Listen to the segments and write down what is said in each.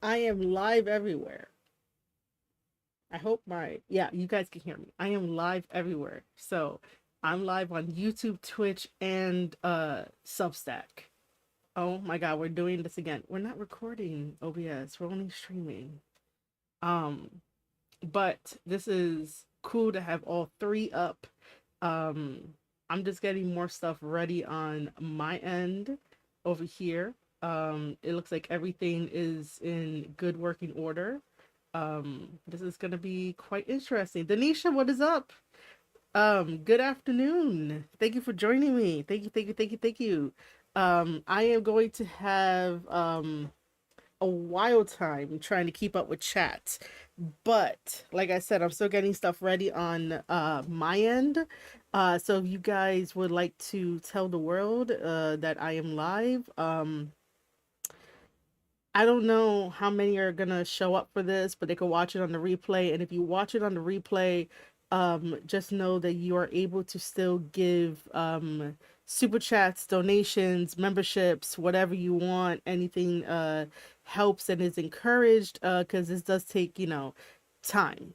I am live everywhere. I hope you guys can hear me. I am live everywhere. So I'm live on YouTube, Twitch, and Substack. Oh my god, we're doing this again. We're not recording OBS, we're only streaming. Um, but this is cool to have all three up. Um, I'm just getting more stuff ready on my end over here. It looks like everything is in good working order. This is gonna be quite interesting. Denisha, what is up? Good afternoon. Thank you for joining me. Thank you. I am going to have a wild time trying to keep up with chat. But like I said, I'm still getting stuff ready on my end. So if you guys would like to tell the world that I am live, I don't know how many are gonna show up for this, but they can watch it on the replay. And if you watch it on the replay, just know that you are able to still give super chats, donations, memberships, whatever you want. Anything helps and is encouraged because this does take, time.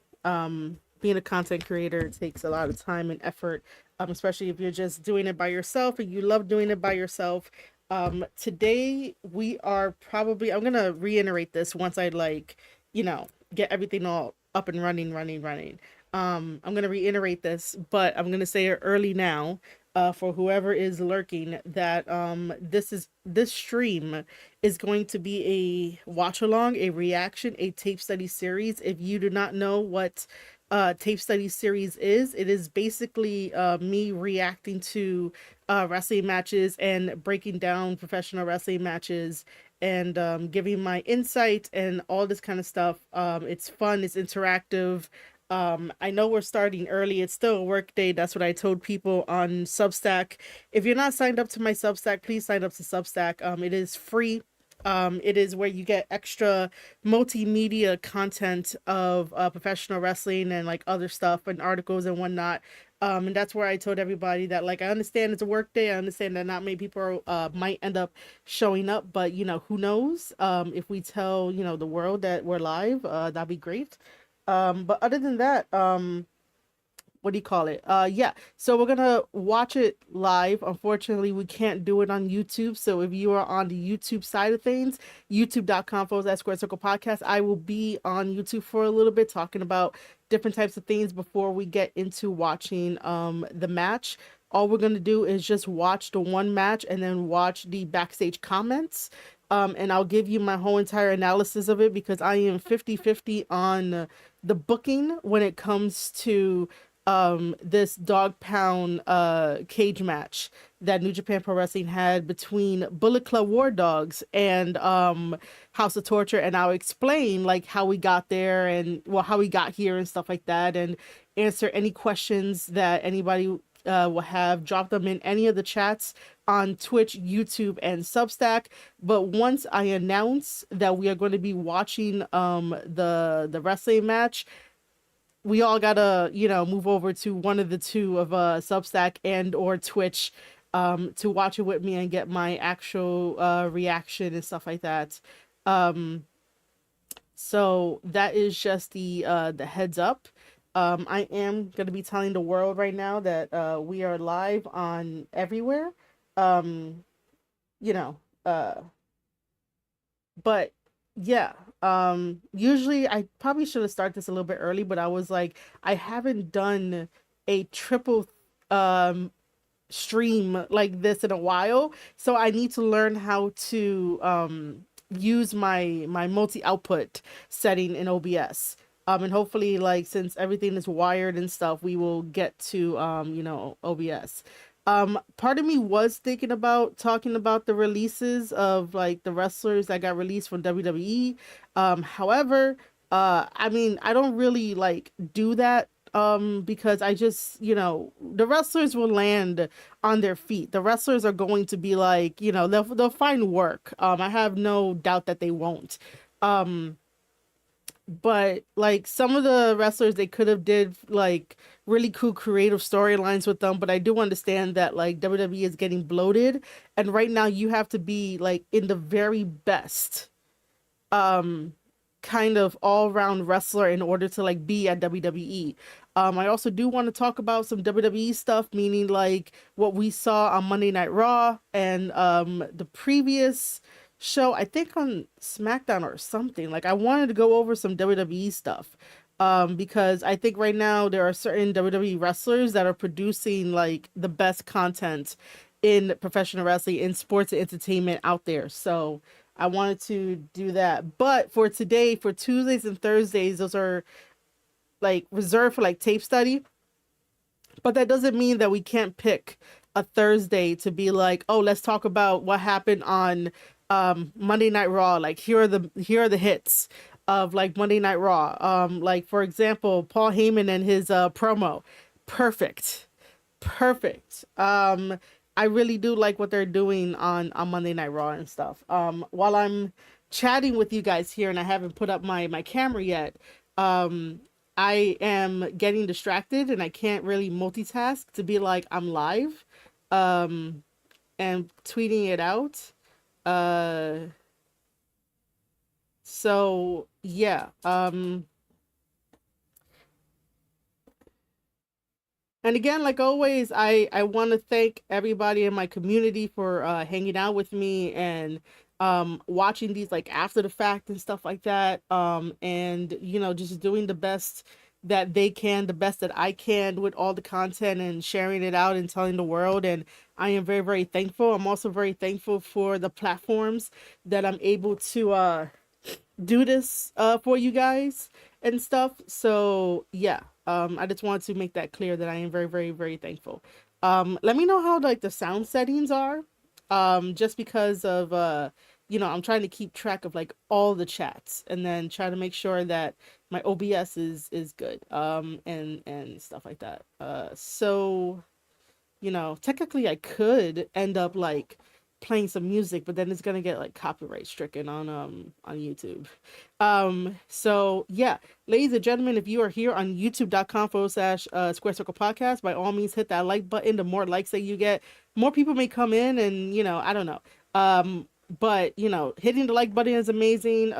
Being a content creator takes a lot of time and effort, especially if you're just doing it by yourself and you love doing it by yourself. Today we are probably, I'm gonna reiterate this once I get everything all up and running. I'm gonna reiterate this, but I'm gonna say it early now, for whoever is lurking that this stream is going to be a watch along, a reaction, a tape study series. If you do not know what tape study series is, it is basically me reacting to wrestling matches and breaking down professional wrestling matches and giving my insight and all this kind of stuff. It's fun, it's interactive. I know we're starting early. It's still a work day. That's what I told people on Substack. If you're not signed up to my Substack, please sign up to Substack. It is free. It is where you get extra multimedia content of professional wrestling and like other stuff and articles and whatnot. And that's where I told everybody that, like, I understand it's a work day. I understand that not many people might end up showing up, but who knows? If we tell the world that we're live, that'd be great. But other than that, what do you call it? Yeah. So we're gonna watch it live. Unfortunately, we can't do it on YouTube. So if you are on the YouTube side of things, youtube.com/Square Circle Podcast, I will be on YouTube for a little bit talking about different types of things before we get into watching the match. All we're gonna do is just watch the one match and then watch the backstage comments. And I'll give you my whole entire analysis of it because I am 50-50 on the booking when it comes to this dog pound cage match that New Japan Pro Wrestling had between Bullet Club War Dogs and House of Torture, and I'll explain like how we got there and how we got here and stuff like that, and answer any questions that anybody will have. Drop them in any of the chats on Twitch, YouTube, and Substack. But once I announce that we are going to be watching the wrestling match, we all gotta move over to one of the two of Substack and or Twitch to watch it with me and get my actual reaction and stuff like that. Um, so that is just the heads up. I am gonna be telling the world right now that we are live on everywhere. Um, you know, uh, but yeah, usually I probably should have started this a little bit early, but I was like, I haven't done a triple um stream like this in a while, so I need to learn how to use my multi output setting in OBS. And hopefully, like, since everything is wired and stuff, we will get to OBS. Part of me was thinking about talking about the releases of like the wrestlers that got released from WWE. However, I mean, I don't really like do that because I just, the wrestlers will land on their feet. The wrestlers are going to be like, they'll find work. I have no doubt that they won't. Um, but like some of the wrestlers, they could have did like really cool creative storylines with them, but I do understand that like WWE is getting bloated, and right now you have to be like in the very best um kind of all-round wrestler in order to like be at WWE. I also do want to talk about some WWE stuff, meaning like what we saw on Monday Night Raw and the previous show, I think on SmackDown or something. Like I wanted to go over some WWE stuff. Because I think right now there are certain WWE wrestlers that are producing like the best content in professional wrestling, in sports and entertainment out there. So I wanted to do that. But for today, for Tuesdays and Thursdays, those are like reserved for like tape study. But that doesn't mean that we can't pick a Thursday to be like, oh, let's talk about what happened on Monday Night Raw. Like here are the hits of like Monday Night Raw. Like for example, Paul Heyman and his promo. Perfect. Perfect. I really do like what they're doing on Monday Night Raw and stuff. While I'm chatting with you guys here and I haven't put up my camera yet, um, I am getting distracted and I can't really multitask to be like I'm live, um, and tweeting it out. Uh, so yeah. And again, like always, I want to thank everybody in my community for hanging out with me and watching these like after the fact and stuff like that. And you know, just doing the best that they can, the best that I can with all the content and sharing it out and telling the world. And I am very, very thankful. I'm also very thankful for the platforms that I'm able to do this for you guys and stuff. So yeah, I just wanted to make that clear that I am very, very, very thankful. Let me know how like the sound settings are. Just because of you know, I'm trying to keep track of like all the chats and then try to make sure that my OBS is good. And stuff like that. So you know, technically I could end up like playing some music, but then it's gonna get like copyright stricken on YouTube. So yeah, ladies and gentlemen, if you are here on youtube.com/, Square Circle Podcast, by all means hit that like button. The more likes that you get, more people may come in and you know, I don't know. But you know, hitting the like button is amazing.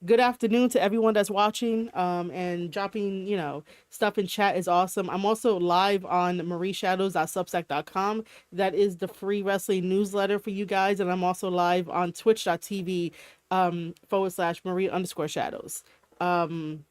Good afternoon to everyone that's watching, and dropping, you know, stuff in chat is awesome. I'm also live on marieshadows.substack.com. That is the free wrestling newsletter for you guys. And I'm also live on twitch.tv, /Marie_shadows. Um,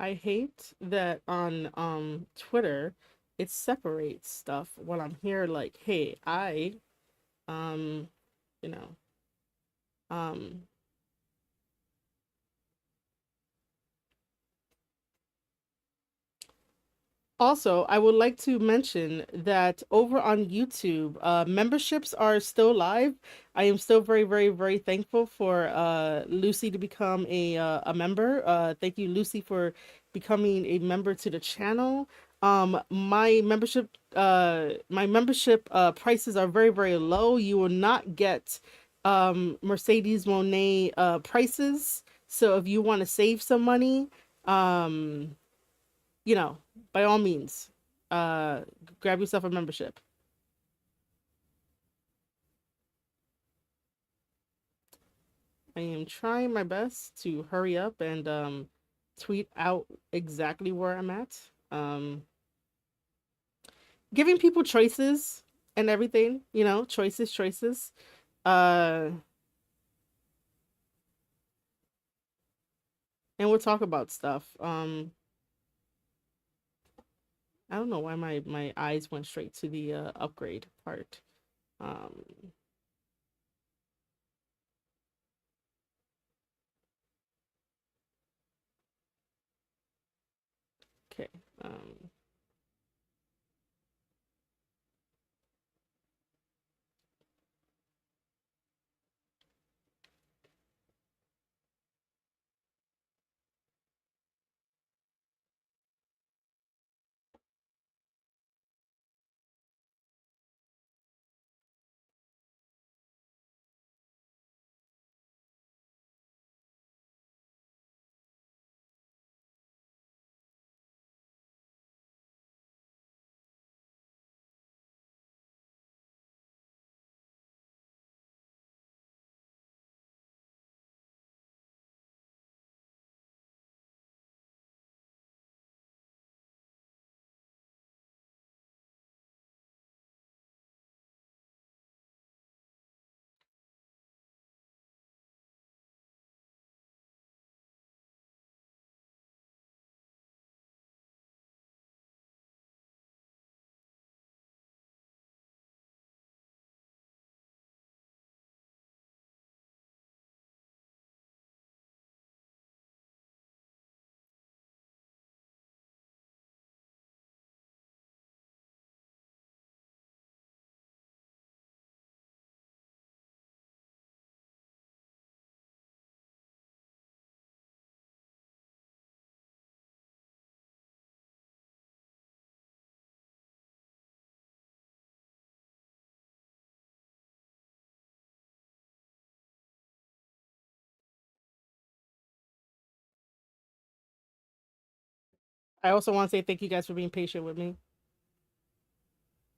I hate that on Twitter it separates stuff when I'm here like, hey, um, you know, um Also, I would like to mention that over on YouTube, memberships are still live. I am still very, very, very thankful for Lucy to become a member. Thank you, Lucy, for becoming a member to the channel. My membership prices are very, very low. You will not get Mercedes Monet prices. So if you want to save some money, um you know, by all means, uh, grab yourself a membership. I am trying my best to hurry up and tweet out exactly where I'm at. Giving people choices and everything, you know, choices, choices. Uh, and we'll talk about stuff. I don't know why my eyes went straight to the upgrade part. Um, okay. Um, I also want to say thank you guys for being patient with me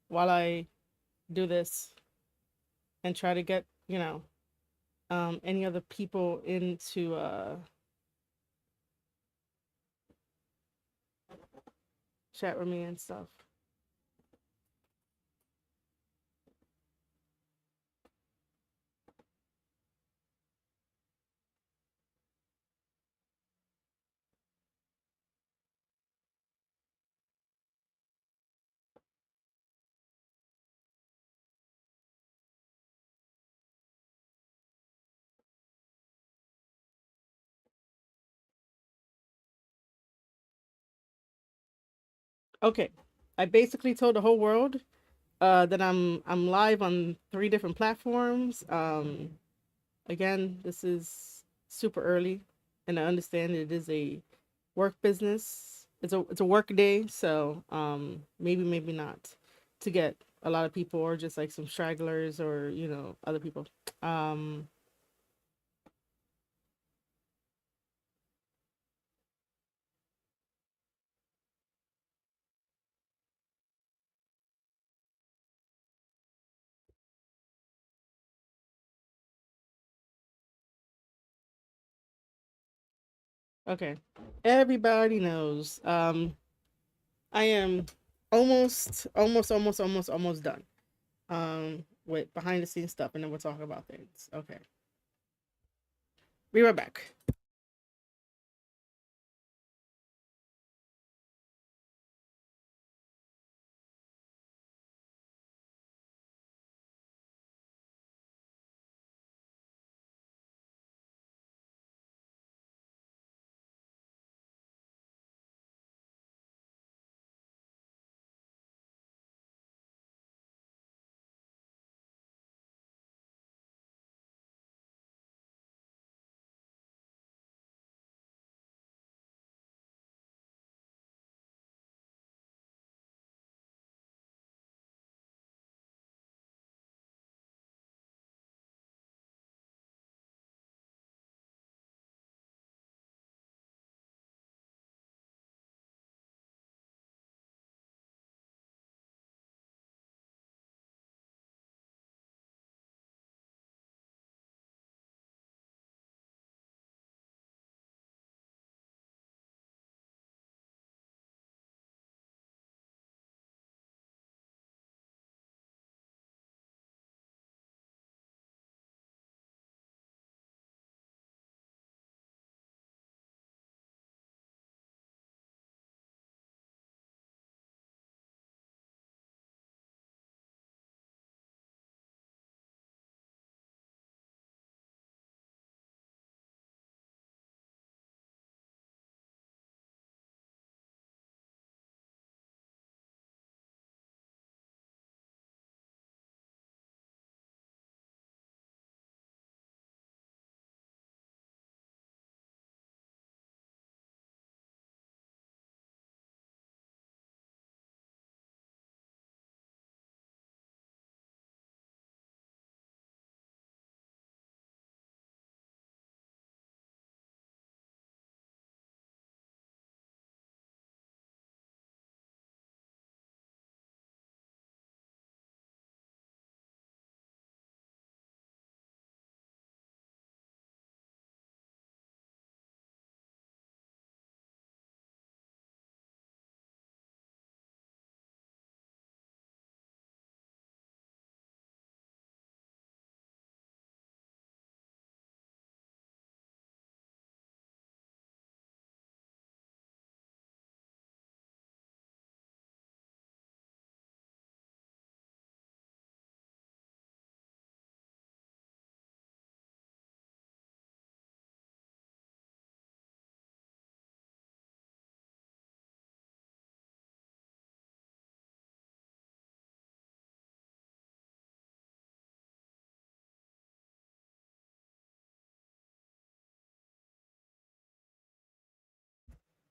while I do this and try to get, any other people into chat with me and stuff. Okay. I basically told the whole world that I'm live on 3 different platforms. Again, this is super early, and I understand it is a work business. It's a work day, so maybe not to get a lot of people or just like some stragglers or other people. Um, okay, everybody knows. I am almost done. With behind the scenes stuff, and then we'll talk about things. Okay, be right back.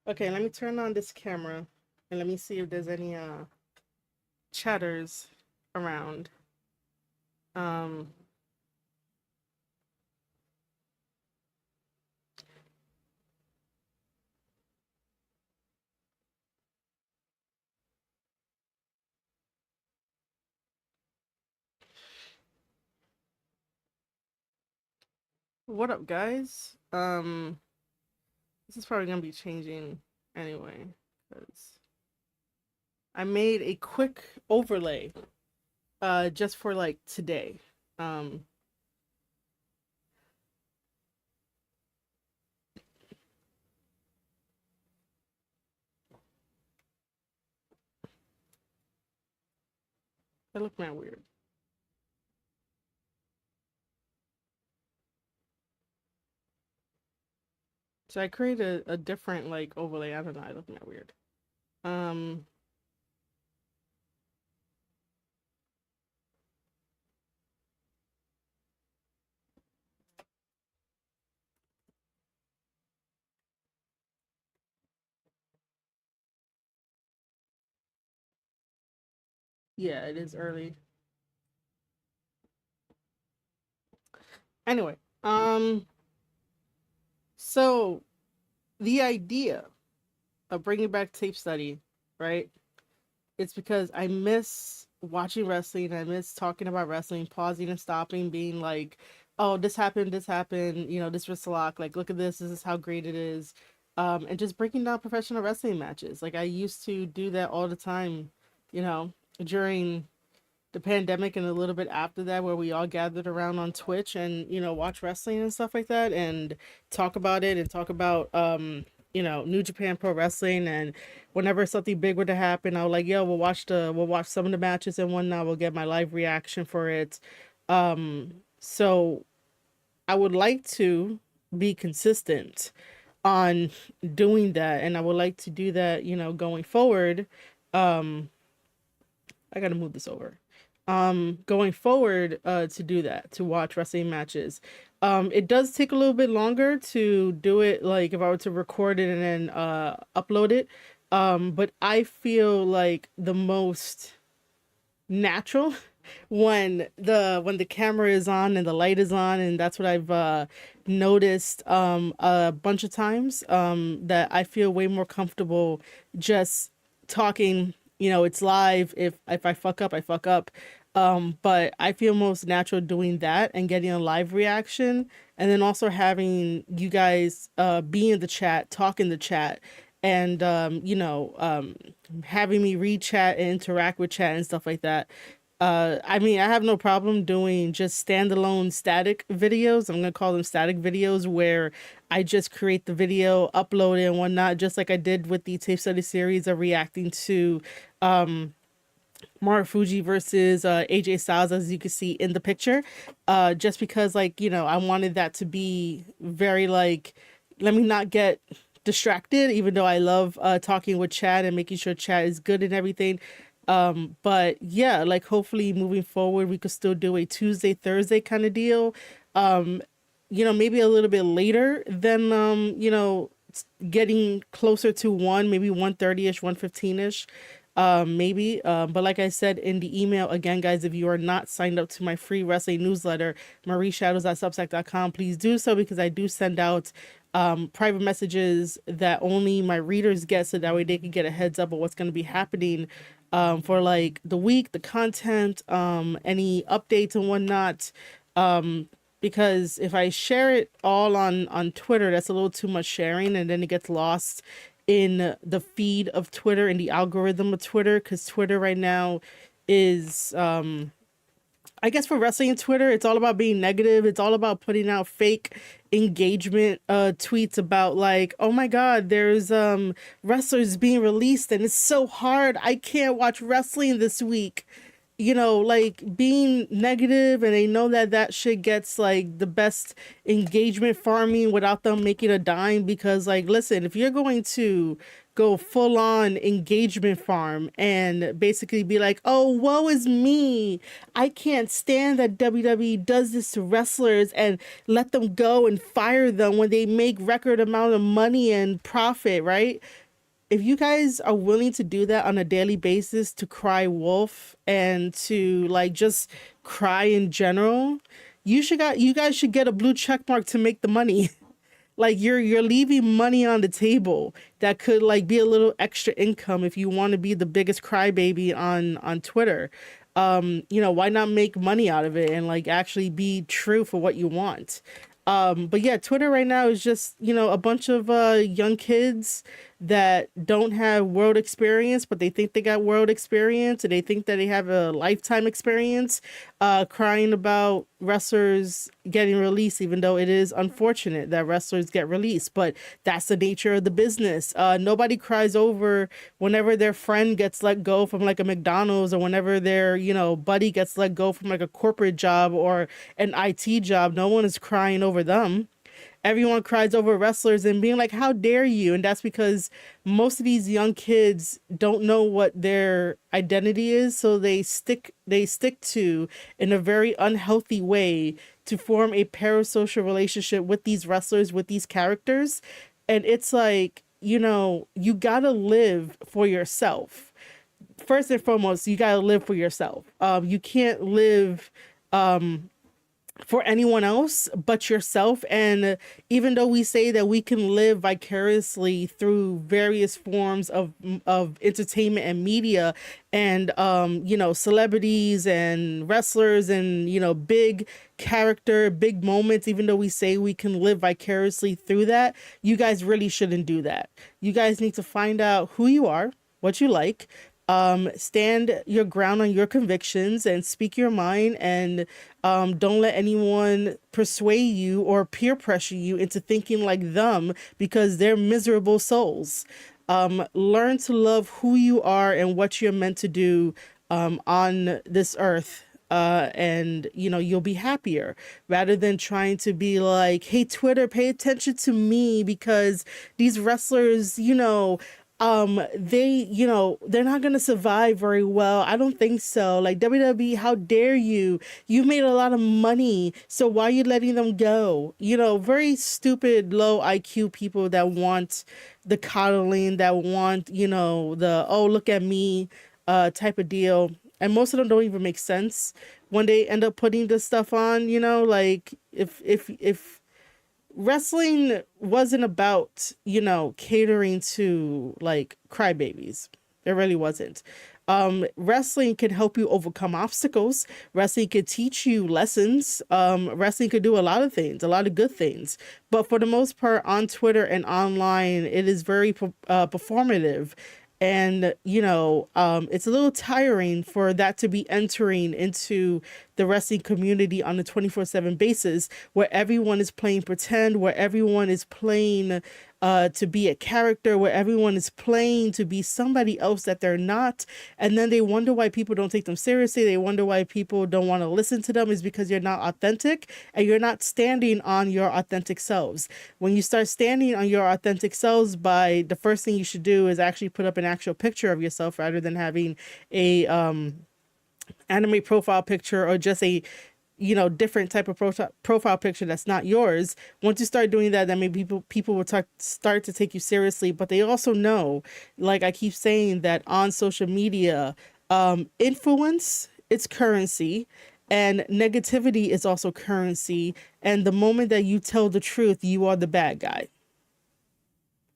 Okay, let me turn on this camera and let me see if there's any chatters around. Um, What up, guys? This is probably gonna be changing anyway, because I made a quick overlay, just for like today. Um, that looked man weird. So I created a different like overlay. I don't know. I look man weird. Um, yeah, it is early. Anyway, so the idea of bringing back tape study, right? It's because I miss watching wrestling. I miss talking about wrestling, pausing and stopping, being like, "Oh, this happened. You know, this was Salak. Like, look at this. This is how great it is." And just breaking down professional wrestling matches. Like I used to do that all the time. You know, during the pandemic and a little bit after that, where we all gathered around on Twitch and watch wrestling and stuff like that, and talk about it and talk about New Japan Pro Wrestling. And whenever something big were to happen, I was like, yo, we'll watch some of the matches and whatnot. We'll get my live reaction for it. So I would like to be consistent on doing that, and I would like to do that, going forward. um I gotta move this over. Going forward, to do that, to watch wrestling matches. It does take a little bit longer to do it, like if I were to record it and then upload it. But I feel like the most natural when the camera is on and the light is on, and that's what I've noticed a bunch of times, that I feel way more comfortable just talking. It's live. If I fuck up, I fuck up. But I feel most natural doing that and getting a live reaction, and then also having you guys be in the chat, talk in the chat, and having me read chat and interact with chat and stuff like that. I mean, I have no problem doing just standalone static videos. I'm gonna call them static videos, where I just create the video, upload it and whatnot, just like I did with the tape study series of reacting to Marufuji versus AJ Styles, as you can see in the picture. Just because, like, I wanted that to be very like, let me not get distracted, even though I love talking with Chad and making sure Chad is good and everything. But yeah, like hopefully moving forward, we could still do a Tuesday, Thursday kind of deal. Um, maybe a little bit later than getting closer to one, maybe 1:30ish, 1:15ish, maybe. But like I said in the email, again, guys, if you are not signed up to my free wrestling newsletter, marieshadows.substack.com, please do so, because I do send out private messages that only my readers get, so that way they can get a heads up of what's going to be happening for like the week, the content, any updates and whatnot. Because if I share it all on Twitter, that's a little too much sharing, and then it gets lost in the feed of Twitter and the algorithm of Twitter, because Twitter right now is, I guess for wrestling Twitter, it's all about being negative. It's all about putting out fake engagement tweets about like, oh my god, there's wrestlers being released and it's so hard. I can't watch wrestling this week. Like being negative, and they know that that shit gets like the best engagement farming without them making a dime. Because like, listen, if you're going to go full on engagement farm and basically be like, oh, woe is me, I can't stand that WWE does this to wrestlers and let them go and fire them when they make record amount of money and profit, right? If you guys are willing to do that on a daily basis, to cry wolf and to like just cry in general, you guys should get a blue check mark to make the money. Like you're leaving money on the table that could like be a little extra income if you want to be the biggest crybaby on Twitter. Why not make money out of it and like actually be true for what you want? But yeah, Twitter right now is just, a bunch of young kids that don't have world experience, but they think they got world experience and they think that they have a lifetime experience, crying about wrestlers getting released, even though it is unfortunate that wrestlers get released. But that's the nature of the business. Nobody cries over whenever their friend gets let go from like a McDonald's, or whenever their, buddy gets let go from like a corporate job or an IT job. No one is crying over them. Everyone cries over wrestlers and being like, how dare you? And that's because most of these young kids don't know what their identity is, so they stick to, in a very unhealthy way, to form a parasocial relationship with these wrestlers, with these characters. And it's like, you gotta live for yourself. First and foremost, you gotta live for yourself. You can't live for anyone else but yourself. And even though we say that we can live vicariously through various forms of entertainment and media, and celebrities and wrestlers and big character, big moments, even though we say we can live vicariously through that, you guys really shouldn't do that. You guys need to find out who you are, what you like, stand your ground on your convictions and speak your mind, and don't let anyone persuade you or peer pressure you into thinking like them, because they're miserable souls. Learn to love who you are and what you're meant to do on this earth. And you'll be happier, rather than trying to be like, hey, Twitter, pay attention to me because these wrestlers, they're not gonna survive very well. I don't think so. Like, WWE, how dare you? You made a lot of money, so why are you letting them go? Very stupid, low IQ people that want the coddling, that want, the, oh, look at me type of deal. And most of them don't even make sense when they end up putting this stuff on. Like, if wrestling wasn't about, catering to like crybabies. It really wasn't. Wrestling can help you overcome obstacles. Wrestling can teach you lessons. Wrestling could do a lot of things, a lot of good things. But for the most part, on Twitter and online, it is very performative. And, it's a little tiring for that to be entering into the wrestling community on a 24/7 basis, where everyone is playing pretend, where everyone is playing to be a character, where everyone is playing to be somebody else that they're not. And then they wonder why people don't take them seriously. They wonder why people don't want to listen to them, is because you're not authentic and you're not standing on your authentic selves. When you start standing on your authentic selves, by the first thing you should do is actually put up an actual picture of yourself, rather than having a anime profile picture, or just a different type of profile picture that's not yours. Once you start doing that, then maybe people will start to take you seriously. But they also know, like I keep saying, that on social media, influence, it's currency, and negativity is also currency. And the moment that you tell the truth, you are the bad guy.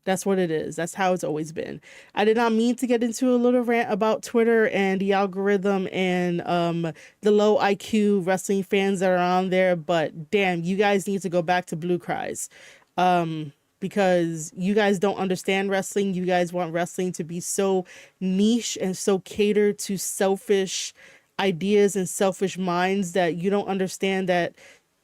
That's what it is. That's how it's always been. I did not mean to get into a little rant about Twitter and the algorithm and the low IQ wrestling fans that are on there, but damn, you guys need to go back to Blue Cries. Because you guys don't understand wrestling. You guys want wrestling to be so niche and so catered to selfish ideas and selfish minds, that you don't understand that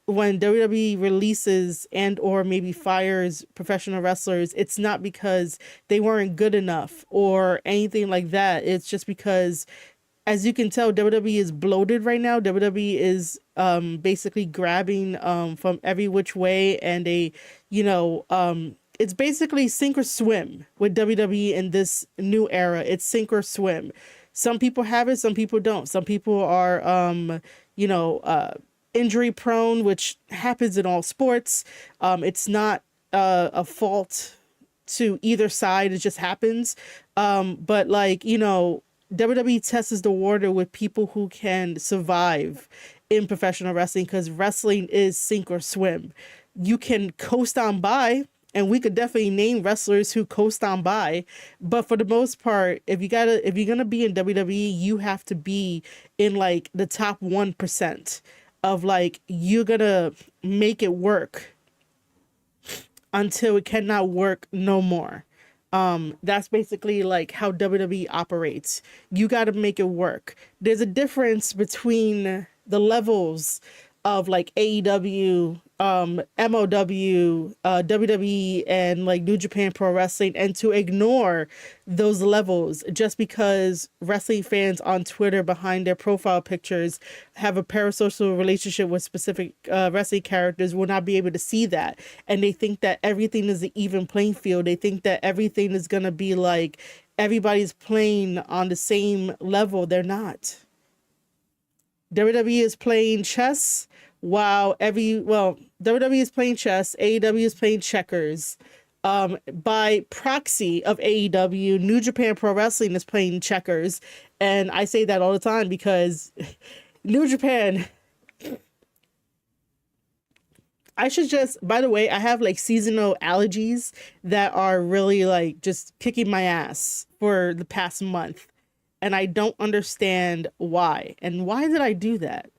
when WWE releases and or maybe fires professional wrestlers, it's not because they weren't good enough or anything like that. It's just because, as you can tell, WWE is bloated right now. WWE is basically grabbing from every which way, and it's basically sink or swim with WWE in this new era. It's sink or swim. Some people have it, some people don't. Some people are injury prone, which happens in all sports. It's not a fault to either side. It just happens. But WWE tests the water with people who can survive in professional wrestling, because wrestling is sink or swim. You can coast on by, and we could definitely name wrestlers who coast on by, but for the most part, if you're gonna be in WWE, you have to be in like the top 1% of, like, you're gonna make it work until it cannot work no more. That's basically like how WWE operates. You got to make it work. There's a difference between the levels of like AEW, MOW, WWE, and like New Japan Pro Wrestling, and to ignore those levels just because wrestling fans on Twitter behind their profile pictures have a parasocial relationship with specific wrestling characters will not be able to see that. And they think that everything is an even playing field. They think that everything is going to be like everybody's playing on the same level. They're not. WWE is playing chess while WWE is playing chess, AEW is playing checkers. By proxy of AEW, New Japan Pro Wrestling is playing checkers. And I say that all the time because New Japan, I should just, by the way, I have like seasonal allergies that are really like just kicking my ass for the past month. And I don't understand why. And why did I do that?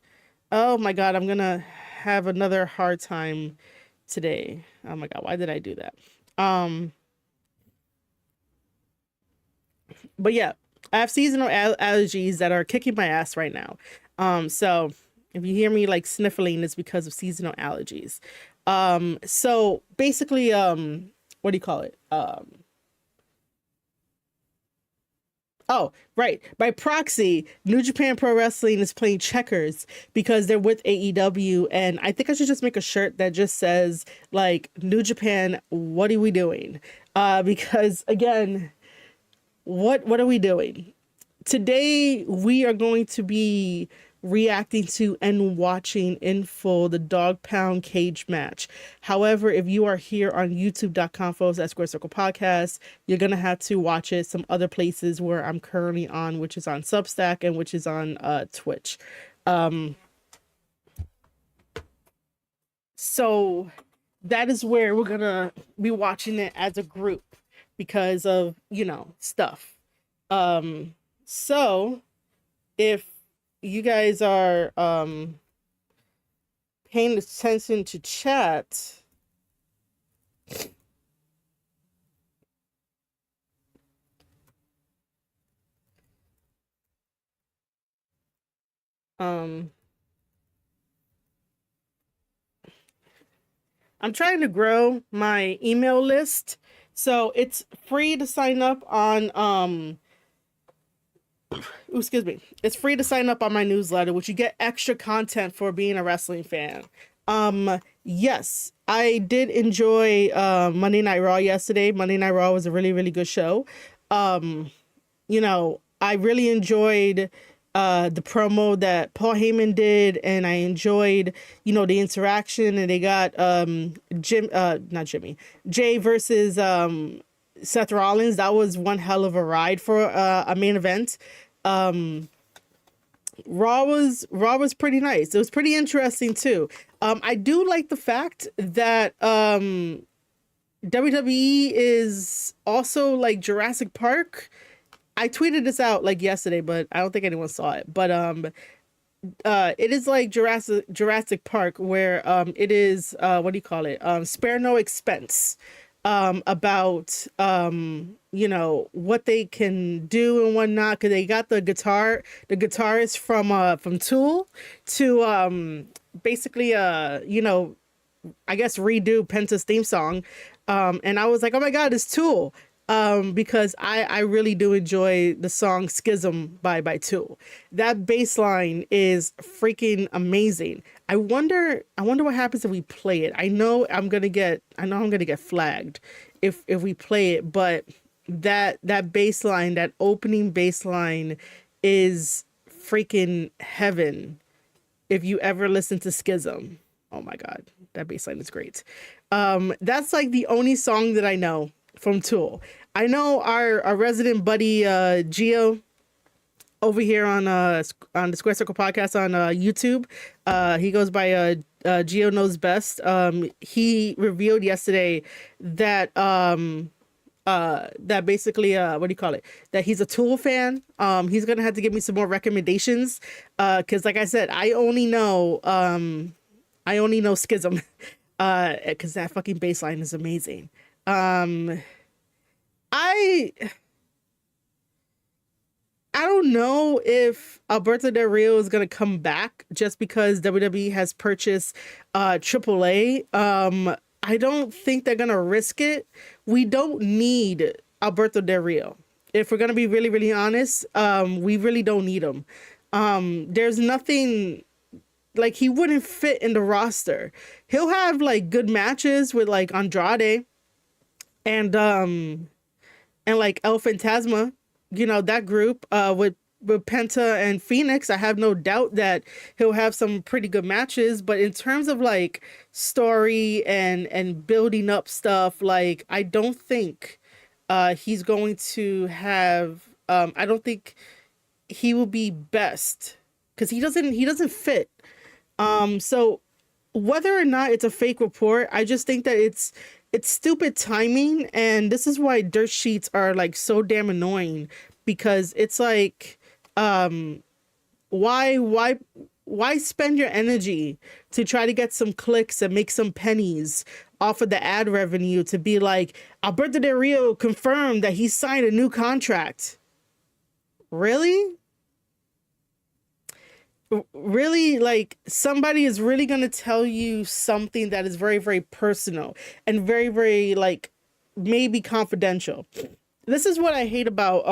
Oh my God, I'm gonna have another hard time today. Oh my God, why did I do that? Um, but yeah, I have seasonal allergies that are kicking my ass right now. So if you hear me like sniffling, it's because of seasonal allergies. So basically, what do you call it? Oh, right. By proxy, New Japan Pro Wrestling is playing checkers because they're with AEW. And I think I should just make a shirt that just says, like, New Japan, what are we doing? Because, again, what are we doing? Today, we are going to be reacting to and watching in full the Dog Pound cage match. However, if you are here on youtube.com/Square Circle Podcast, you're going to have to watch it some other places where I'm currently on, which is on Substack and which is on Twitch. So that is where we're going to be watching it as a group because of, stuff. So if you guys are paying attention to chat, I'm trying to grow my email list, so it's free to sign up on excuse me. It's free to sign up on my newsletter, which you get extra content for being a wrestling fan. Yes, I did enjoy Monday Night Raw yesterday. Monday Night Raw was a really, really good show. I really enjoyed the promo that Paul Heyman did, and I enjoyed, the interaction, and they got not Jimmy, Jay versus Seth Rollins. That was one hell of a ride for a main event. Raw was pretty nice. It was pretty interesting too. I do like the fact that WWE is also like Jurassic Park. I tweeted this out like yesterday, but I don't think anyone saw it. But it is like Jurassic Park, where it is what do you call it? Spare no expense. About what they can do and whatnot, because they got the guitarist from Tool to basically I guess redo Penta's theme song. And I was like, oh my God, it's Tool. Because I really do enjoy the song Schism by Tool. That bass line is freaking amazing. I wonder what happens if we play it. I know I'm gonna get flagged if we play it, but that bass line, that opening bass line is freaking heaven. If you ever listen to Schism, oh my God, that bass line is great. That's like the only song that I know from Tool. I know our resident buddy Gio over here on the Square Circle Podcast on YouTube. He goes by Gio Knows Best. He revealed yesterday that that basically what do you call it? That he's a Tool fan. He's gonna have to give me some more recommendations. Because like I said, I only know Schism. Because that fucking bass line is amazing. Um, I I don't know if Alberto Del Rio is gonna come back just because WWE has purchased AAA. I don't think they're gonna risk it. We don't need Alberto Del Rio. If we're gonna be really, really honest, we really don't need him. There's nothing like he wouldn't fit in the roster. He'll have like good matches with like Andrade and like El Fantasma, you know, that group with Penta and Phoenix. I have no doubt that he'll have some pretty good matches, but in terms of like story and building up stuff, like I don't think he's going to have I don't think he will be best cuz he doesn't fit. So whether or not it's a fake report, I just think that it's stupid timing, and this is why dirt sheets are like so damn annoying because it's like, um, why spend your energy to try to get some clicks and make some pennies off of the ad revenue to be like Alberto Del Rio confirmed that he signed a new contract? Really? Really, like somebody is really going to tell you something that is very, very personal and very, very like maybe confidential. This is what I hate about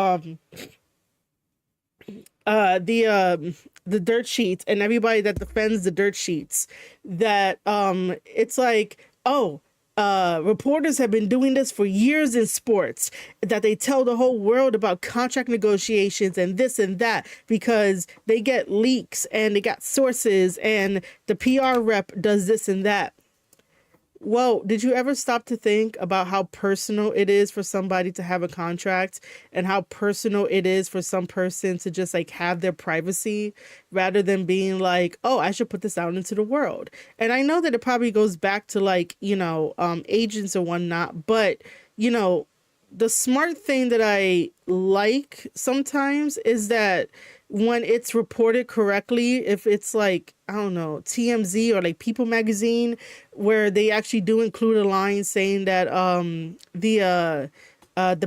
uh the um the dirt sheets and everybody that defends the dirt sheets, that it's like, oh, reporters have been doing this for years in sports, that they tell the whole world about contract negotiations and this and that because they get leaks and they got sources and the PR rep does this and that. Well, did you ever stop to think about how personal it is for somebody to have a contract and how personal it is for some person to just like have their privacy rather than being like, oh, I should put this out into the world? And I know that it probably goes back to like, agents and whatnot, but you know, the smart thing that I like sometimes is that when it's reported correctly, if it's like, I don't know, TMZ or like People Magazine, where they actually do include a line saying that the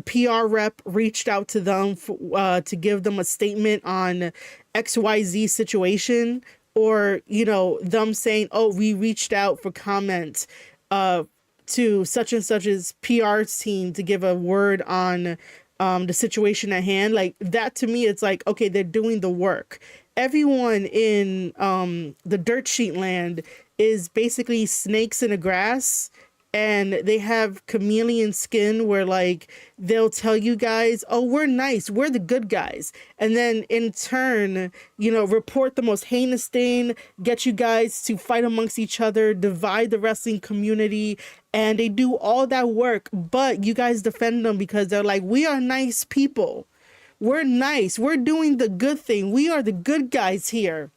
PR rep reached out to them to give them a statement on XYZ situation, or, them saying, oh, we reached out for comment uh, to such and such's PR team to give a word on the situation at hand. Like that to me, it's like, okay, they're doing the work. Everyone in the dirt sheet land is basically snakes in the grass, and they have chameleon skin where like they'll tell you guys, oh, we're nice, we're the good guys, and then in turn, report the most heinous thing, get you guys to fight amongst each other, divide the wrestling community, and they do all that work, but you guys defend them because they're like, we are nice people, we're nice, we're doing the good thing, we are the good guys here.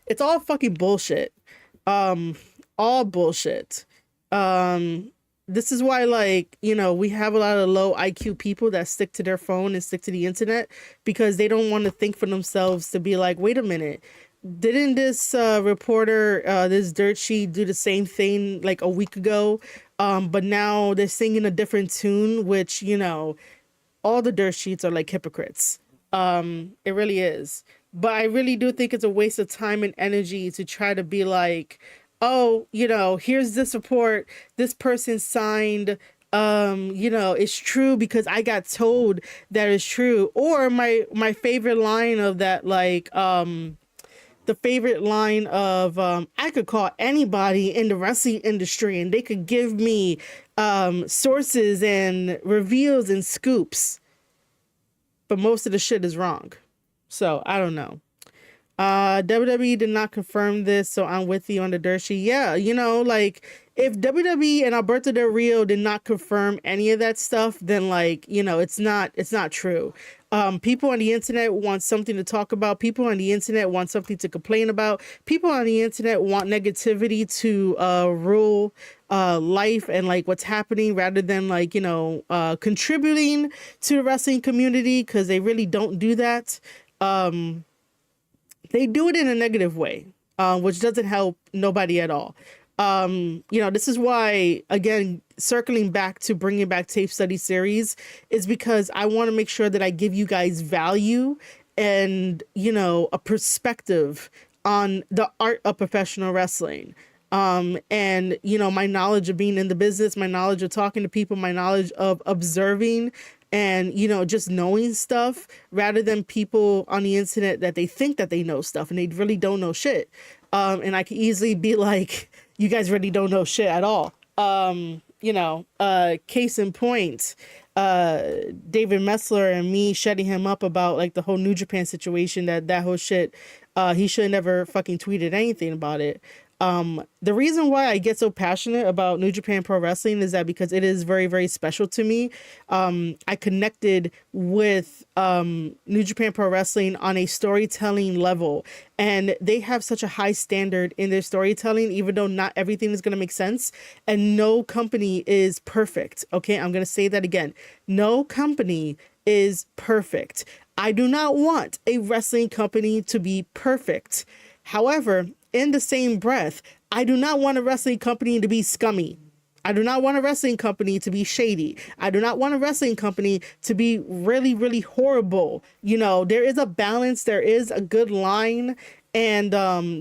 It's all fucking bullshit. All bullshit. um this is why, like, we have a lot of low IQ people that stick to their phone and stick to the internet because they don't want to think for themselves to be like, wait a minute, didn't this reporter, this dirt sheet, do the same thing like a week ago, but now they're singing a different tune, which, all the dirt sheets are like hypocrites. It really is. But I really do think it's a waste of time and energy to try to be like, oh, here's this report, this person signed, it's true because I got told that it's true. Or my favorite line of that, like, the favorite line of, I could call anybody in the wrestling industry and they could give me sources and reveals and scoops, but most of the shit is wrong. So I don't know. WWE did not confirm this, so I'm with you on the dirt sheet. Yeah, like if WWE and Alberto Del Rio did not confirm any of that stuff, then like, it's not true. People on the internet want something to talk about. People on the internet want something to complain about. People on the internet want negativity to rule life and like what's happening, rather than like, contributing to the wrestling community, because they really don't do that. They do it in a negative way, which doesn't help nobody at all. This is why, again, circling back to bringing back tape study series is because I want to make sure that I give you guys value and, a perspective on the art of professional wrestling. And my knowledge of being in the business, my knowledge of talking to people, my knowledge of observing and, just knowing stuff rather than people on the internet that they think that they know stuff and they really don't know shit. And I could easily be like, you guys really don't know shit at all. Case in point, David Messler and me shutting him up about like the whole New Japan situation, that whole shit. He should have never fucking tweeted anything about it. The reason why I get so passionate about New Japan Pro Wrestling is that because it is very, very special to me. I connected with New Japan Pro Wrestling on a storytelling level, and they have such a high standard in their storytelling, even though not everything is going to make sense. And no company is perfect. Okay, I'm going to say that again. No company is perfect. I do not want a wrestling company to be perfect. However, in the same breath, I do not want a wrestling company to be scummy. I do not want a wrestling company to be shady. I do not want a wrestling company to be really, really horrible. There is a balance. There is a good line. And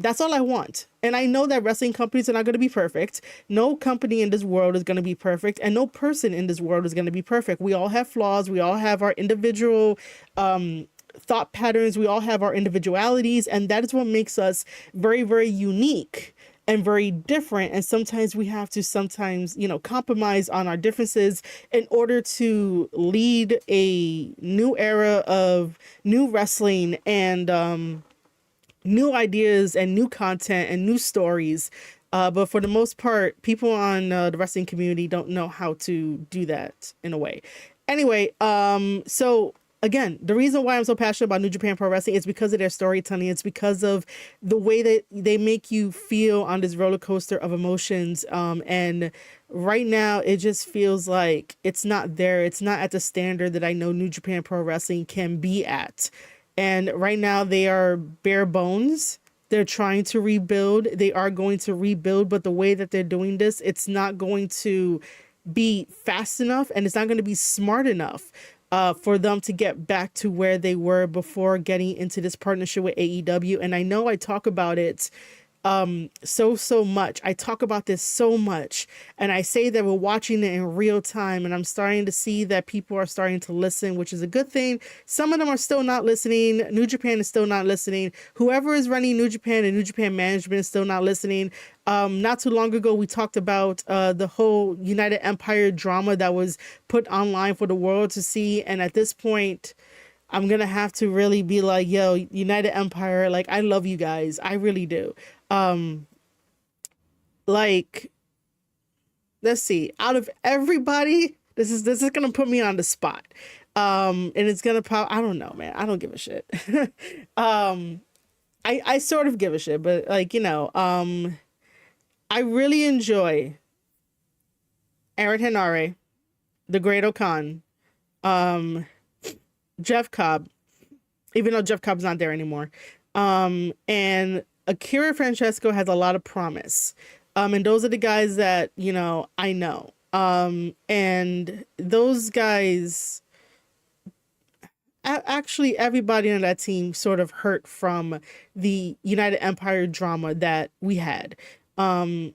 that's all I want. And I know that wrestling companies are not going to be perfect. No company in this world is going to be perfect. And no person in this world is going to be perfect. We all have flaws. We all have our individual thought patterns. We all have our individualities, and that is what makes us very, very unique and very different. And sometimes we have to compromise on our differences in order to lead a new era of new wrestling and new ideas and new content and new stories. But for the most part, people on the wrestling community don't know how to do that in a way. Anyway, so again, the reason why I'm so passionate about New Japan Pro Wrestling is because of their storytelling. It's because of the way that they make you feel on this roller coaster of emotions. And right now, it just feels like it's not there. It's not at the standard that I know New Japan Pro Wrestling can be at. And right now, they are bare bones. They're trying to rebuild. They are going to rebuild. But the way that they're doing this, it's not going to be fast enough, and it's not going to be smart enough for them to get back to where they were before getting into this partnership with AEW. And I know I talk about it so much. I talk about this so much, and I say that we're watching it in real time, and I'm starting to see that people are starting to listen, which is a good thing. Some of them are still not listening. New Japan is still not listening. Whoever is running New Japan and New Japan management is still not listening. Not too long ago, we talked about the whole United Empire drama that was put online for the world to see, and at this point, I'm going to have to really be like, yo, United Empire, like, I love you guys. I really do. Like, let's see, out of everybody, this is going to put me on the spot. And it's going to I don't know, man. I don't give a shit. I sort of give a shit, but like, I really enjoy Aaron Henare, the Great Okan, Jeff Cobb, even though Jeff Cobb's not there anymore. And Akira Francesco has a lot of promise. And those are the guys that, I know. And those guys, actually everybody on that team sort of hurt from the United Empire drama that we had,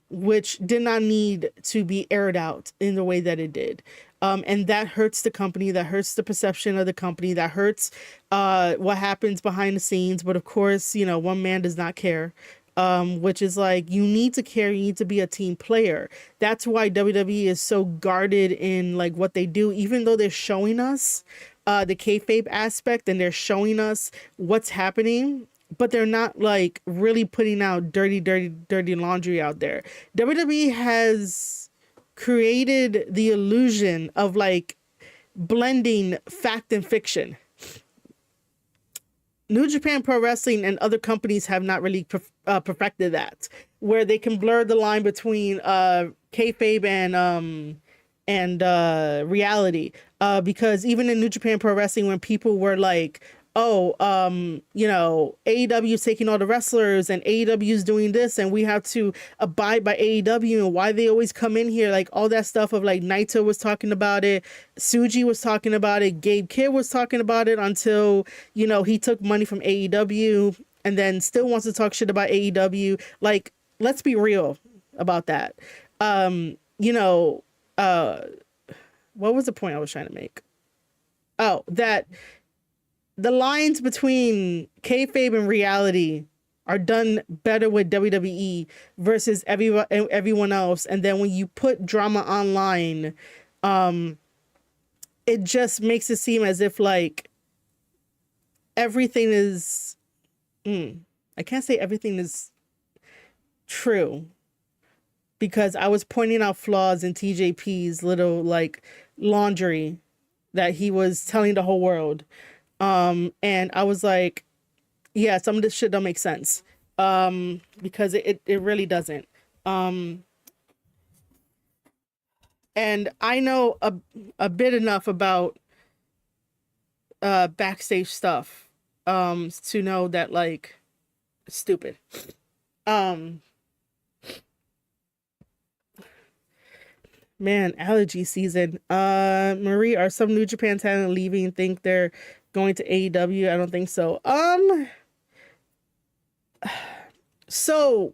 which did not need to be aired out in the way that it did. And that hurts the company, that hurts the perception of the company, that hurts what happens behind the scenes. But of course, one man does not care, which is like, you need to care, you need to be a team player. That's why WWE is so guarded in like what they do, even though they're showing us the kayfabe aspect and they're showing us what's happening, but they're not like really putting out dirty laundry out there. WWE has created the illusion of like blending fact and fiction. New Japan Pro Wrestling and other companies have not really perfected that, where they can blur the line between kayfabe and reality. Because even in New Japan Pro Wrestling, when people were like oh, AEW is taking all the wrestlers and AEW is doing this and we have to abide by AEW and why they always come in here, like all that stuff of like Naito was talking about it, Suji was talking about it, Gabe Kidd was talking about it until, he took money from AEW and then still wants to talk shit about AEW. Like, let's be real about that. What was the point I was trying to make? Oh, that the lines between kayfabe and reality are done better with WWE versus everyone else. And then when you put drama online, it just makes it seem as if like everything is, I can't say everything is true, because I was pointing out flaws in TJP's little like laundry that he was telling the whole world. And I was like, yeah, some of this shit don't make sense. Because it really doesn't. And I know a bit enough about backstage stuff to know that like stupid. Man, allergy season. Marie, are some New Japan talent leaving? Think they're going to AEW? I don't think so. So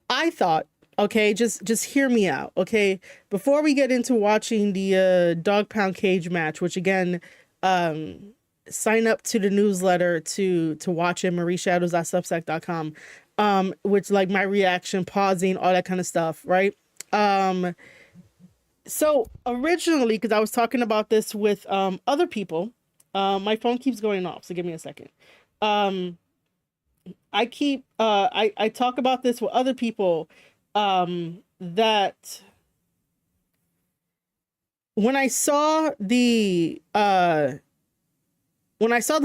I thought, okay, just hear me out, okay? Before we get into watching the Dog Pound Cage match, which again, sign up to the newsletter to watch it, marieshadows.substack.com, which like my reaction, pausing, all that kind of stuff, right? So originally, because I was talking about this with other people, my phone keeps going off, so give me a second. I talk about this with other people, that when I saw the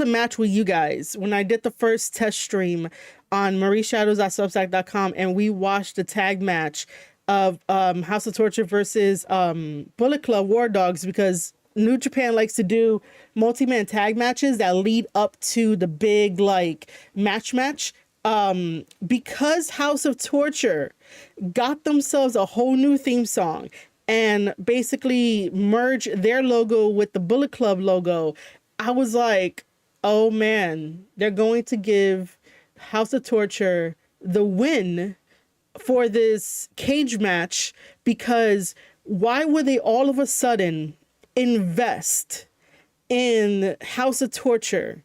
match with you guys, when I did the first test stream on marieshadows.substack.com and we watched the tag match of House of Torture versus Bullet Club War Dogs, because New Japan likes to do multi-man tag matches that lead up to the big like match. Because House of Torture got themselves a whole new theme song and basically merged their logo with the Bullet Club logo, I was like, oh man, they're going to give House of Torture the win for this cage match, because why would they all of a sudden invest in House of Torture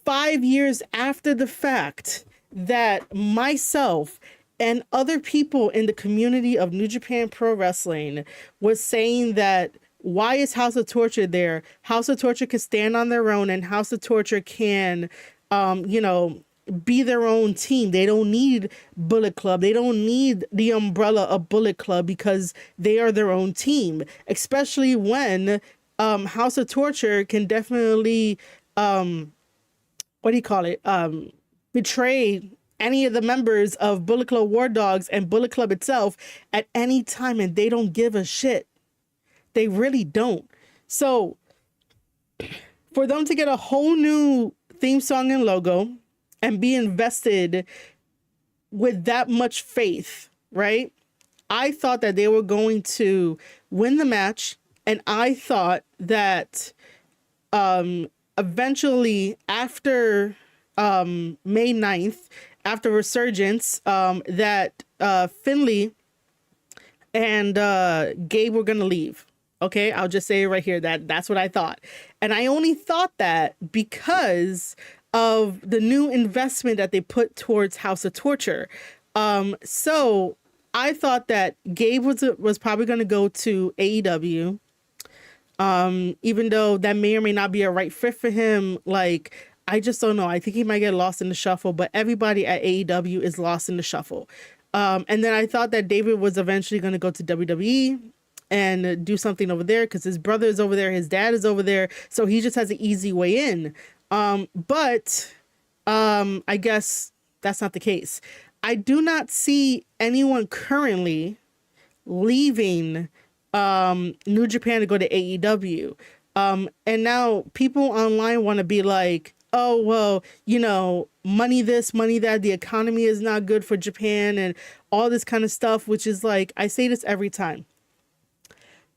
5 years after the fact that myself and other people in the community of New Japan Pro Wrestling was saying that why is House of Torture there? House of Torture can stand on their own and House of Torture can, be their own team. They don't need Bullet Club. They don't need the umbrella of Bullet Club because they are their own team, especially when House of Torture can definitely, betray any of the members of Bullet Club War Dogs and Bullet Club itself at any time, and they don't give a shit. They really don't. So for them to get a whole new theme song and logo and be invested with that much faith, right? I thought that they were going to win the match, and I thought that eventually after May 9th, after Resurgence, that Finley and Gabe were going to leave. Okay, I'll just say it right here. That's what I thought. And I only thought that because of the new investment that they put towards House of Torture. So I thought that Gabe was probably going to go to AEW. Even though that may or may not be a right fit for him. Like, I just don't know. I think he might get lost in the shuffle, but everybody at AEW is lost in the shuffle. And then I thought that David was eventually going to go to WWE and do something over there because his brother is over there, his dad is over there, so he just has an easy way in. But I guess that's not the case. I do not see anyone currently leaving New Japan to go to AEW. And now people online want to be like, oh, well, money this, money that, the economy is not good for Japan and all this kind of stuff, which is like, I say this every time.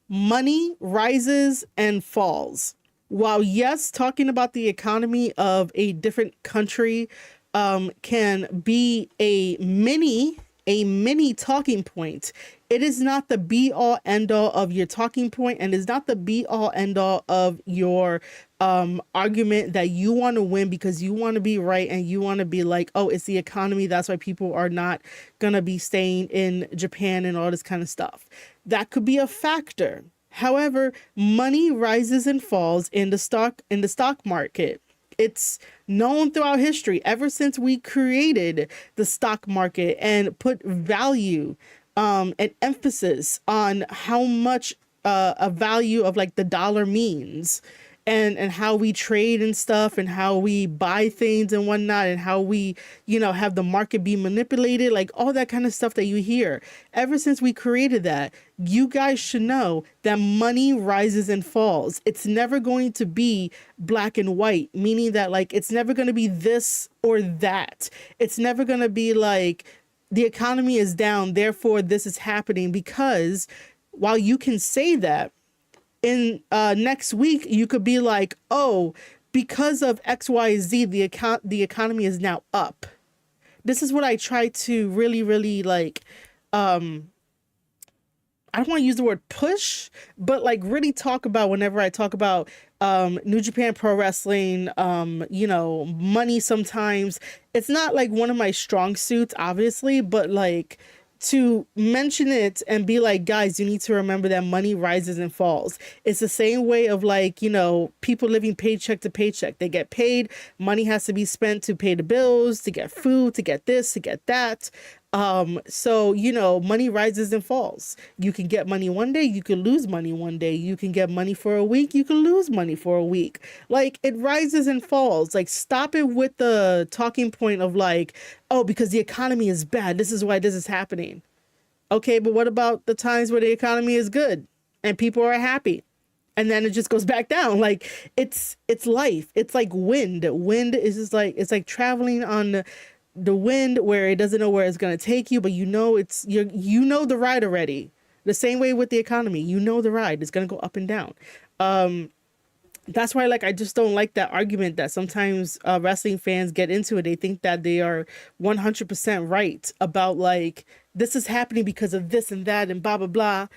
Money rises and falls. While, yes, talking about the economy of a different country can be a mini talking point, it is not the be all end all of your talking point, and is not the be all end all of your argument that you want to win because you want to be right and you want to be like, oh, it's the economy, that's why people are not gonna be staying in Japan and all this kind of stuff. That could be a factor. However, money rises and falls in the stock market. It's known throughout history, ever since we created the stock market and put value and emphasis on how much a value of like the dollar means, and how we trade and stuff, and how we buy things and whatnot, and how we have the market be manipulated, like all that kind of stuff that you hear. Ever since we created that, you guys should know that money rises and falls. It's never going to be black and white, meaning that like it's never going to be this or that. It's never going to be like the economy is down, therefore this is happening. Because while you can say that, in next week you could be like, oh, because of XYZ, the economy is now up. This is what I try to really, really like I don't want to use the word push, but like really talk about whenever I talk about New Japan Pro Wrestling, money sometimes. It's not like one of my strong suits, obviously, but like to mention it and be like, guys, you need to remember that money rises and falls. It's the same way of like, people living paycheck to paycheck. They get paid, money has to be spent to pay the bills, to get food, to get this, to get that. So, money rises and falls. You can get money one day, you can lose money one day. You can get money for a week, you can lose money for a week. Like, it rises and falls. Like, stop it with the talking point of like, oh, because the economy is bad, this is why this is happening. Okay, but what about the times where the economy is good and people are happy? And then it just goes back down. Like, it's life. It's like wind. Wind is just like, it's like traveling on the wind where it doesn't know where it's going to take you, but it's the ride already. The same way with the economy, the ride is going to go up and down. That's why, like, I just don't like that argument that sometimes wrestling fans get into it. They think that they are 100% right about like, this is happening because of this and that and blah, blah, blah,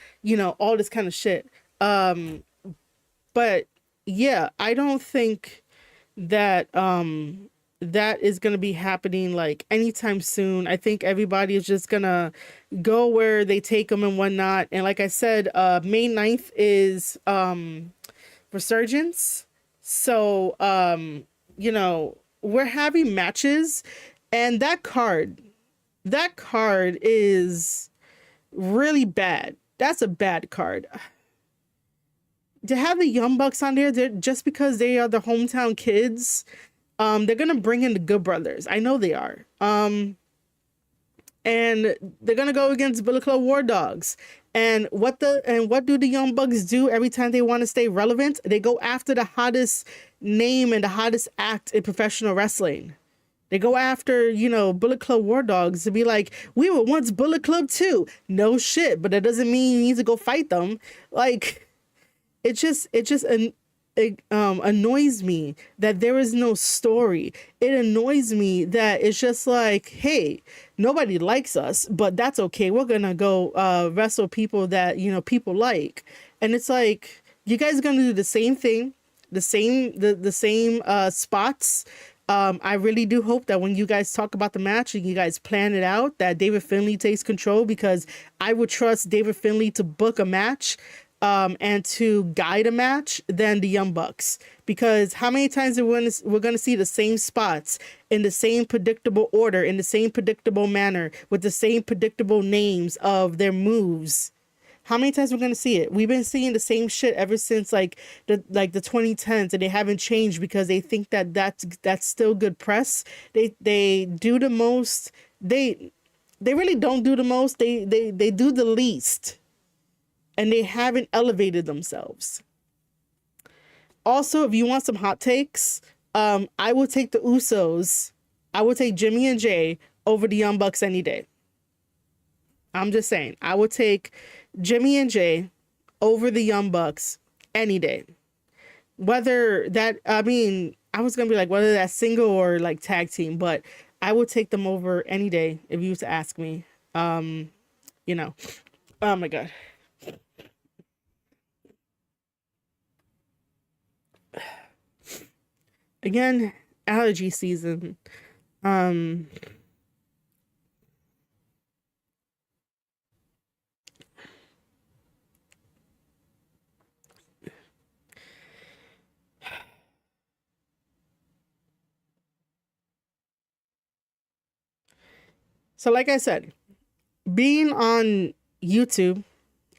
all this kind of shit. But yeah, I don't think that, that is going to be happening like anytime soon. I think everybody is just gonna go where they take them and whatnot. And like I said, May 9th is Resurgence. So we're having matches, and that card is really bad. That's a bad card. To have the Young Bucks on there, just because they are the hometown kids, they're gonna bring in the Good Brothers. I know they are. And they're gonna go against Bullet Club War Dogs. And what do the Young Bucks do every time they want to stay relevant? They go after the hottest name and the hottest act in professional wrestling. They go after, Bullet Club War Dogs to be like, we were once Bullet Club too. No shit, but that doesn't mean you need to go fight them. Like, it just annoys me that there is no story. It annoys me that it's just like, hey, nobody likes us, but that's okay. We're gonna go wrestle people that people like, and it's like, you guys are gonna do the same thing, the same spots. I really do hope that when you guys talk about the match and you guys plan it out, that David Finlay takes control, because I would trust David Finlay to book a match and to guide a match than the Young Bucks. Because how many times we're going to see the same spots in the same predictable order, in the same predictable manner, with the same predictable names of their moves? How many times we're going to see it? We've been seeing the same shit ever since like the 2010s, and they haven't changed because they think that that's still good press. They do the most. They really don't do the most. They do the least. And they haven't elevated themselves. Also, if you want some hot takes, I will take the Usos. I will take Jimmy and Jay over the Young Bucks any day. I'm just saying, I would take Jimmy and Jay over the Young Bucks any day. Whether that, I mean, I was gonna be like, whether that's single or like tag team, but I would take them over any day if you was to ask me. Um, you know, oh my God. Again, allergy season. Um, so like I said, being on YouTube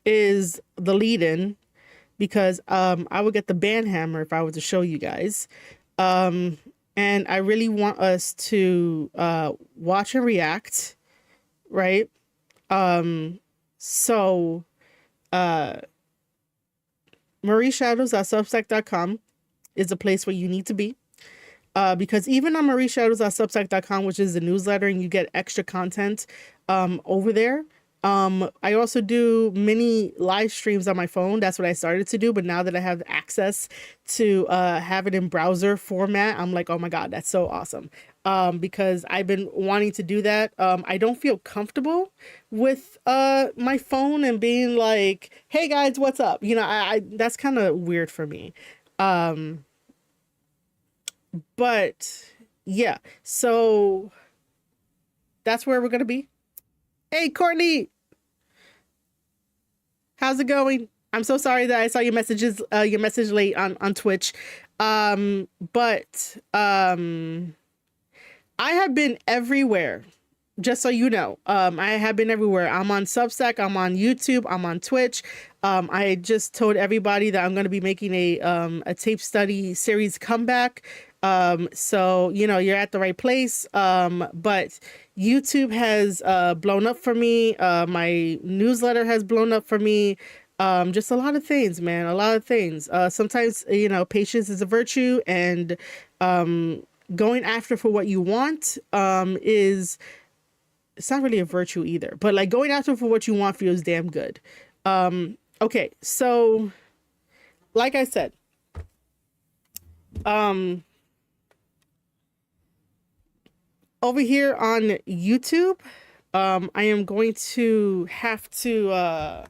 is the lead in because I would get the band hammer if I were to show you guys. Um and I really want us to watch and react, right? So uh marieshadows.substack.com is a place where you need to be. Because even on marieshadows.substack.com, which is the newsletter, and you get extra content over there. I also do mini live streams on my phone. That's what I started to do. But now that I have access to have it in browser format, I'm like, oh my God, that's so awesome. Because I've been wanting to do that. I don't feel comfortable with my phone and being like, hey guys, what's up? You know, I that's kind of weird for me. Um, but yeah, so that's where we're gonna be. Hey, Courtney, how's it going? I'm so sorry that I saw your message late on Twitch. But I have been everywhere. Just so you know, I have been everywhere. I'm on Substack, I'm on YouTube, I'm on Twitch. I just told everybody that I'm going to be making a tape study series comeback. So you know you're at the right place. But YouTube has blown up for me. My newsletter has blown up for me. Just a lot of things, man. A lot of things. Sometimes you know patience is a virtue, and going after for what you want is it's not really a virtue either, but like going after for what you want feels damn good. Okay, so like I said, um, over here on YouTube, I am going to have to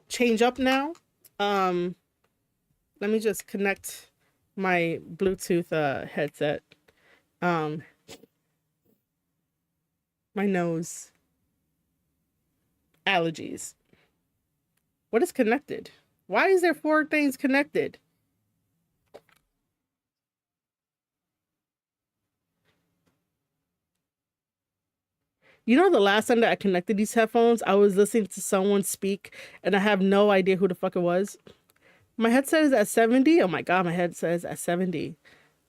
change up now. Let me just connect my Bluetooth headset. Um, my nose. Allergies. What is connected? Why is there 4 things connected? You know, the last time that I connected these headphones, I was listening to someone speak and I have no idea who the fuck it was. My headset is at 70. Oh my God, my headset is at 70.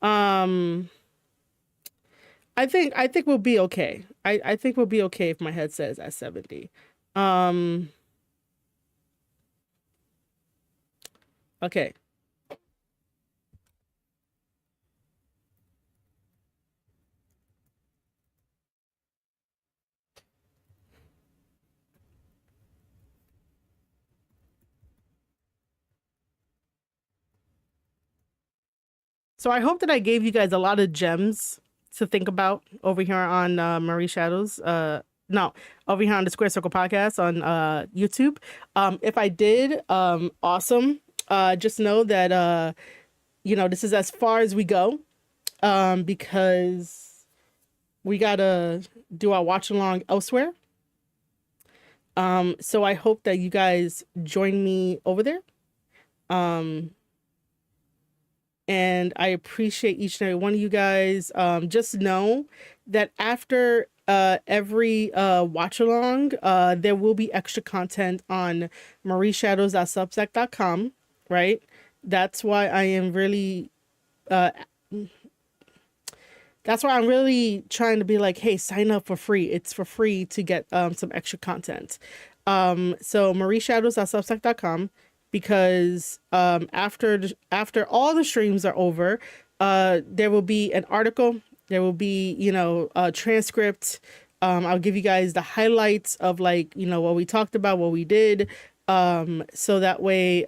Um, I think we'll be okay. I think we'll be okay if my headset is at 70. Um, okay. So I hope that I gave you guys a lot of gems to think about over here on Marie Shadows. No, over here on the Square Circle podcast on YouTube. If I did, awesome. Just know that you know this is as far as we go, because we gotta do our watch along elsewhere. So I hope that you guys join me over there. Um, and I appreciate each and every one of you guys. Just know that after every watch along, there will be extra content on marieshadows.substack.com, right? That's why I am really uh that's why I'm really trying to be like, hey, sign up for free. It's for free to get some extra content. So marieshadows.substack.com. because after all the streams are over, there will be an article, there will be, a transcript. I'll give you guys the highlights of, like, what we talked about, what we did, so that way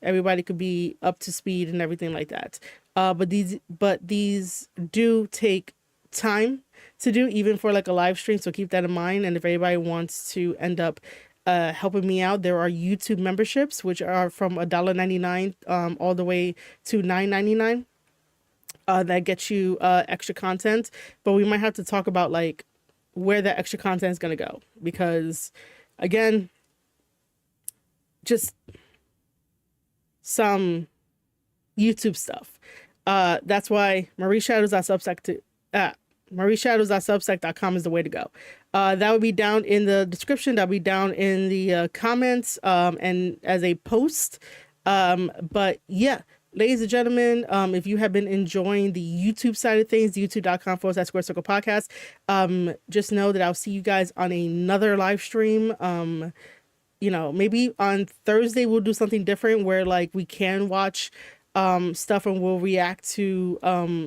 everybody could be up to speed and everything like that. But these do take time to do, even for like a live stream, so keep that in mind. And if anybody wants to end up helping me out, there are YouTube memberships, which are from $1.99 all the way to $9.99. That gets you extra content, but we might have to talk about like where that extra content is going to go, because again, just some YouTube stuff. That's why marieshadows.substack.com is the way to go. That would be down in the description. That'll be down in the comments, and as a post. But yeah, ladies and gentlemen, if you have been enjoying the YouTube side of things, youtube.com/Square Circle Podcast, just know that I'll see you guys on another live stream. Maybe on Thursday we'll do something different where like we can watch stuff and we'll react to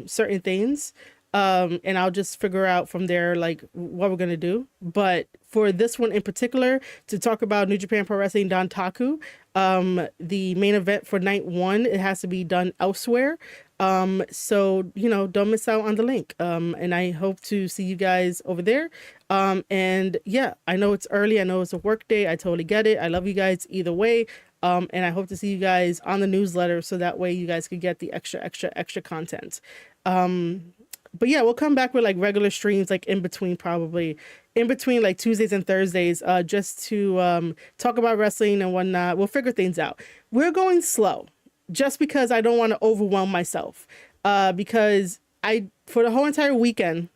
certain things. And I'll just figure out from there like what we're gonna do. But for this one in particular, to talk about New Japan Pro Wrestling Dontaku, the main event for night 1, it has to be done elsewhere. So don't miss out on the link. And I hope to see you guys over there. And yeah, I know it's early, I know it's a work day, I totally get it. I love you guys either way. And I hope to see you guys on the newsletter, so that way you guys could get the extra content. But yeah, we'll come back with like regular streams, like probably in between like Tuesdays and Thursdays, just to talk about wrestling and whatnot. We'll figure things out. We're going slow, just because I don't want to overwhelm myself. Because for the whole entire weekend,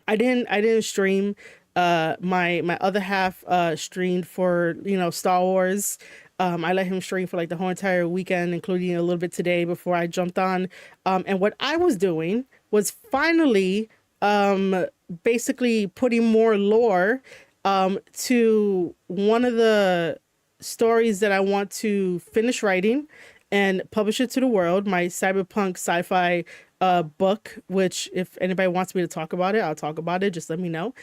I didn't stream. My other half streamed for Star Wars. I let him stream for like the whole entire weekend, including a little bit today before I jumped on. And what I was doing was finally basically putting more lore to one of the stories that I want to finish writing and publish it to the world, my cyberpunk sci-fi book, which if anybody wants me to talk about it, I'll talk about it. Just let me know.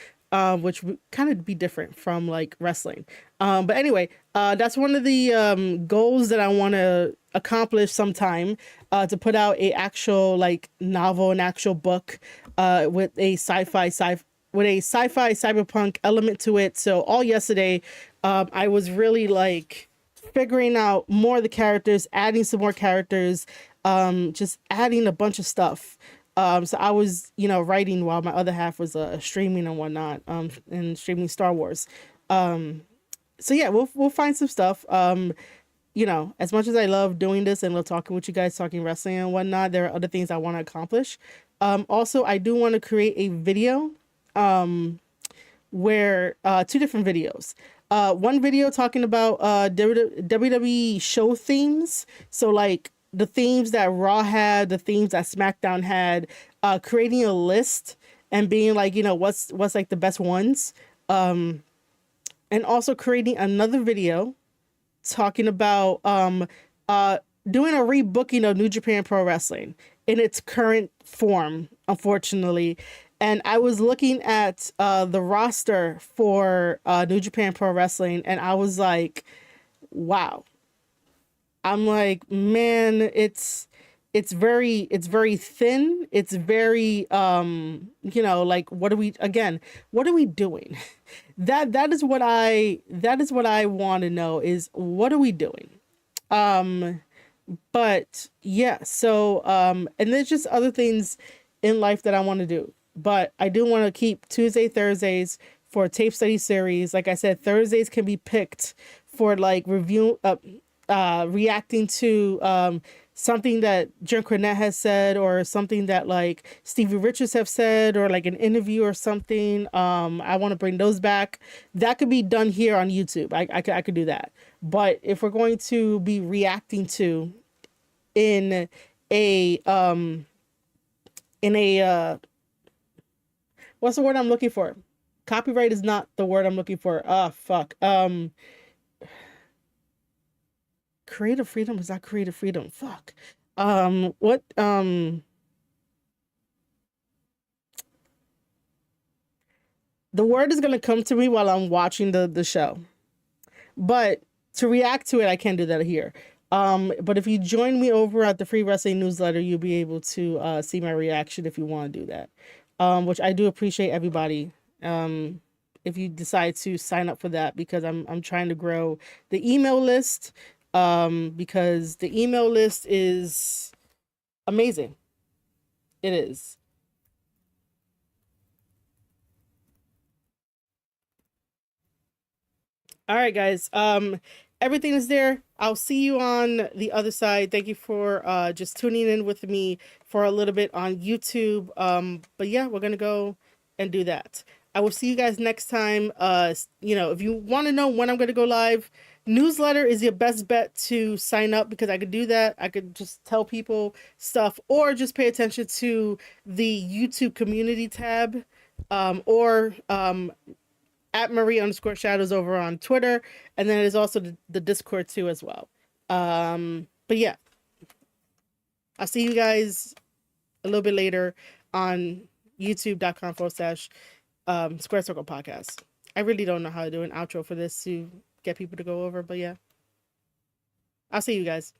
Which would kind of be different from like wrestling. But anyway, that's one of the goals that I want to accomplish sometime, to put out a actual like novel, an actual book with a sci-fi cyberpunk element to it. So all yesterday, I was really like figuring out more of the characters, adding some more characters, just adding a bunch of stuff. So I was, writing while my other half was streaming and whatnot, and streaming Star Wars. So yeah, we'll find some stuff. As much as I love doing this and love talking with you guys, talking wrestling and whatnot, there are other things I want to accomplish. Also, I do want to create a video, where 2 different videos. One video talking about WWE show themes. So like the themes that Raw had, the themes that SmackDown had, creating a list and being like, what's like the best ones. And also creating another video talking about doing a rebooking of New Japan Pro Wrestling in its current form, unfortunately. And I was looking at the roster for New Japan Pro Wrestling, and I was like, wow. I'm like, man, it's very thin. It's very like what are we doing? That is what I want to know, is what are we doing? But yeah, so and there's just other things in life that I want to do. But I do want to keep Thursdays for a tape study series. Like I said, Thursdays can be picked for like reacting to something that Jen Cornette has said, or something that like Stevie Richards have said, or like an interview or something. I want to bring those back. That could be done here on YouTube. I could do that. But if we're going to be reacting to in a what's the word I'm looking for? Copyright is not the word I'm looking for. Ah, fuck. Creative freedom is not creative freedom. Fuck. What the word is gonna come to me while I'm watching the show. But to react to it, I can't do that here. But if you join me over at the Free Wrestling Newsletter, you'll be able to see my reaction if you want to do that. Which I do appreciate everybody. Um, if you decide to sign up for that, because I'm trying to grow the email list. Because the email list is amazing. It is. All right, guys. Everything is there. I'll see you on the other side. Thank you for just tuning in with me for a little bit on YouTube. But yeah, we're gonna go and do that. I will see you guys next time. If you want to know when I'm gonna go live, newsletter is your best bet to sign up because I could do that. I could just tell people stuff, or just pay attention to the YouTube community tab, or at Marie_shadows over on Twitter, and then there's also the Discord too as well. But yeah, I'll see you guys a little bit later on youtube.com/, Square Circle Podcast. I really don't know how to do an outro for this to get people to go over, but yeah, I'll see you guys.